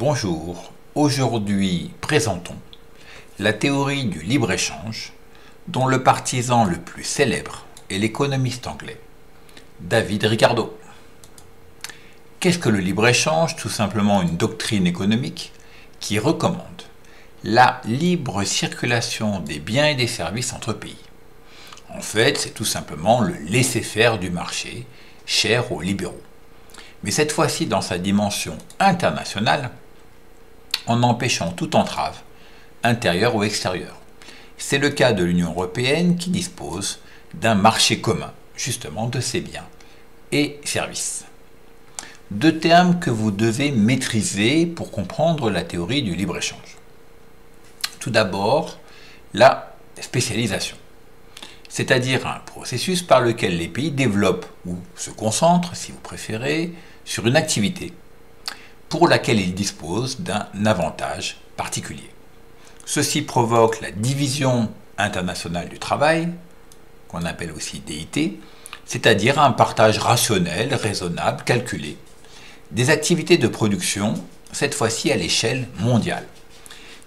Bonjour, aujourd'hui présentons la théorie du libre-échange dont le partisan le plus célèbre est l'économiste anglais David Ricardo. Qu'est-ce que le libre-échange? Tout simplement une doctrine économique qui recommande la libre circulation des biens et des services entre pays. En fait, c'est tout simplement le laisser-faire du marché, cher aux libéraux. Mais cette fois-ci dans sa dimension internationale, en empêchant toute entrave, intérieure ou extérieure. C'est le cas de l'Union européenne qui dispose d'un marché commun, justement, de ses biens et services. Deux termes que vous devez maîtriser pour comprendre la théorie du libre-échange. Tout d'abord, la spécialisation, c'est-à-dire un processus par lequel les pays développent ou se concentrent, si vous préférez, sur une activité pour laquelle ils disposent d'un avantage particulier. Ceci provoque la division internationale du travail, qu'on appelle aussi DIT, c'est-à-dire un partage rationnel, raisonnable, calculé, des activités de production, cette fois-ci à l'échelle mondiale,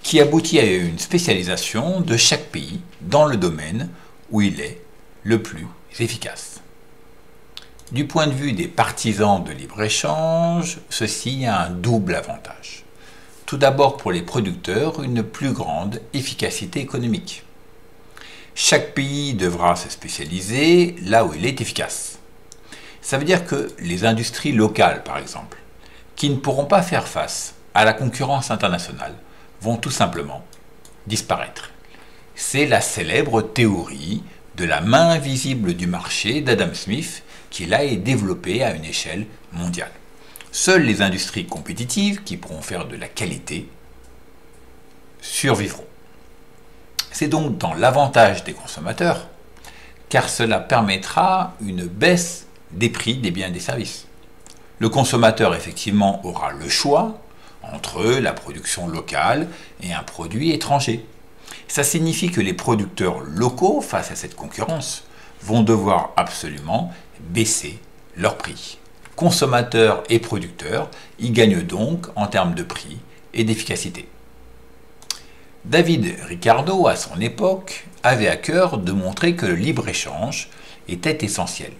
qui aboutit à une spécialisation de chaque pays dans le domaine où il est le plus efficace. Du point de vue des partisans de libre-échange, ceci a un double avantage. Tout d'abord pour les producteurs, une plus grande efficacité économique. Chaque pays devra se spécialiser là où il est efficace. Ça veut dire que les industries locales, par exemple, qui ne pourront pas faire face à la concurrence internationale, vont tout simplement disparaître. C'est la célèbre théorie de la main invisible du marché d'Adam Smith qui là est développée à une échelle mondiale. Seules les industries compétitives qui pourront faire de la qualité survivront. C'est donc dans l'avantage des consommateurs, car cela permettra une baisse des prix des biens et des services. Le consommateur, effectivement, aura le choix entre la production locale et un produit étranger. Ça signifie que les producteurs locaux, face à cette concurrence, vont devoir absolument baisser leurs prix. Consommateurs et producteurs y gagnent donc en termes de prix et d'efficacité. David Ricardo, à son époque, avait à cœur de montrer que le libre-échange était essentiel.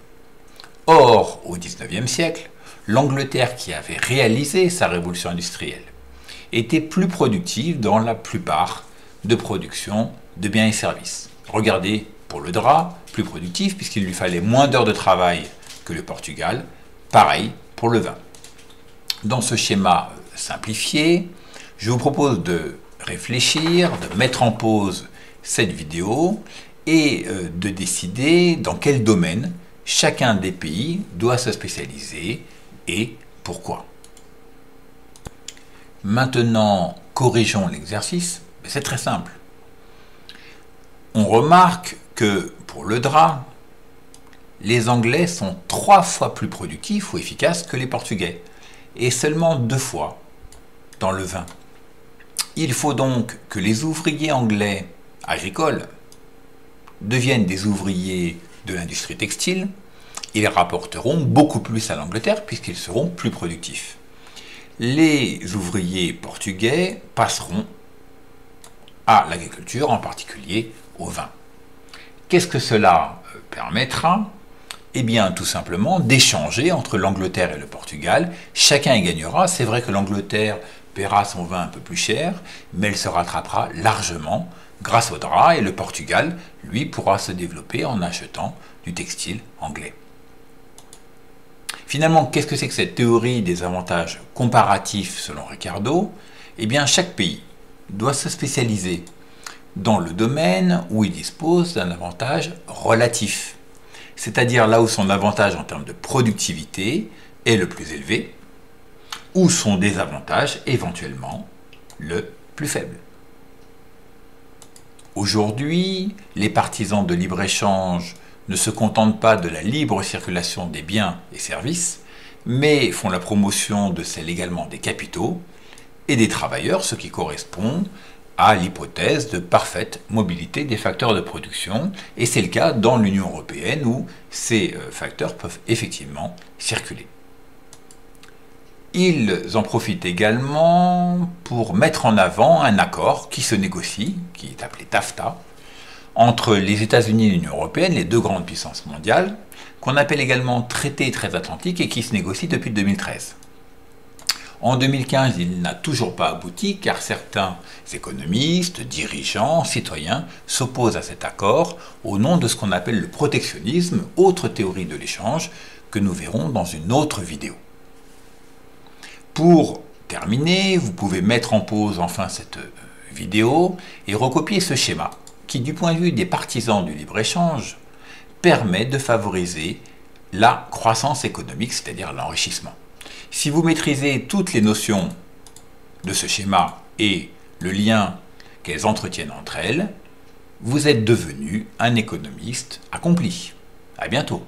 Or, au XIXe siècle, l'Angleterre qui avait réalisé sa révolution industrielle était plus productive dans la plupart de production de biens et services. Regardez pour le drap, plus productif puisqu'il lui fallait moins d'heures de travail que le Portugal, pareil pour le vin. Dans ce schéma simplifié, je vous propose de réfléchir, de mettre en pause cette vidéo et de décider dans quel domaine chacun des pays doit se spécialiser et pourquoi. Maintenant, corrigeons l'exercice. C'est très simple. On remarque que pour le drap, les Anglais sont 3 fois plus productifs ou efficaces que les Portugais et seulement 2 fois dans le vin. Il faut donc que les ouvriers anglais agricoles deviennent des ouvriers de l'industrie textile. Ils rapporteront beaucoup plus à l'Angleterre puisqu'ils seront plus productifs. Les ouvriers portugais passeront à l'agriculture, en particulier au vin. Qu'est-ce que cela permettra? Eh bien, tout simplement d'échanger entre l'Angleterre et le Portugal. Chacun y gagnera. C'est vrai que l'Angleterre paiera son vin un peu plus cher, mais elle se rattrapera largement grâce au drap et le Portugal, lui, pourra se développer en achetant du textile anglais. Finalement, qu'est-ce que c'est que cette théorie des avantages comparatifs selon Ricardo? Eh bien, chaque pays doit se spécialiser dans le domaine où il dispose d'un avantage relatif, c'est-à-dire là où son avantage en termes de productivité est le plus élevé, ou son désavantage éventuellement le plus faible. Aujourd'hui, les partisans de libre-échange ne se contentent pas de la libre circulation des biens et services, mais font la promotion de celle également des capitaux et des travailleurs, ce qui correspond à l'hypothèse de parfaite mobilité des facteurs de production, et c'est le cas dans l'Union européenne où ces facteurs peuvent effectivement circuler. Ils en profitent également pour mettre en avant un accord qui se négocie, qui est appelé TAFTA, entre les États-Unis et l'Union européenne, les deux grandes puissances mondiales, qu'on appelle également traité transatlantique et qui se négocie depuis 2013. En 2015, il n'a toujours pas abouti car certains économistes, dirigeants, citoyens s'opposent à cet accord au nom de ce qu'on appelle le protectionnisme, autre théorie de l'échange que nous verrons dans une autre vidéo. Pour terminer, vous pouvez mettre en pause enfin cette vidéo et recopier ce schéma qui, du point de vue des partisans du libre-échange, permet de favoriser la croissance économique, c'est-à-dire l'enrichissement. Si vous maîtrisez toutes les notions de ce schéma et le lien qu'elles entretiennent entre elles, vous êtes devenu un économiste accompli. À bientôt.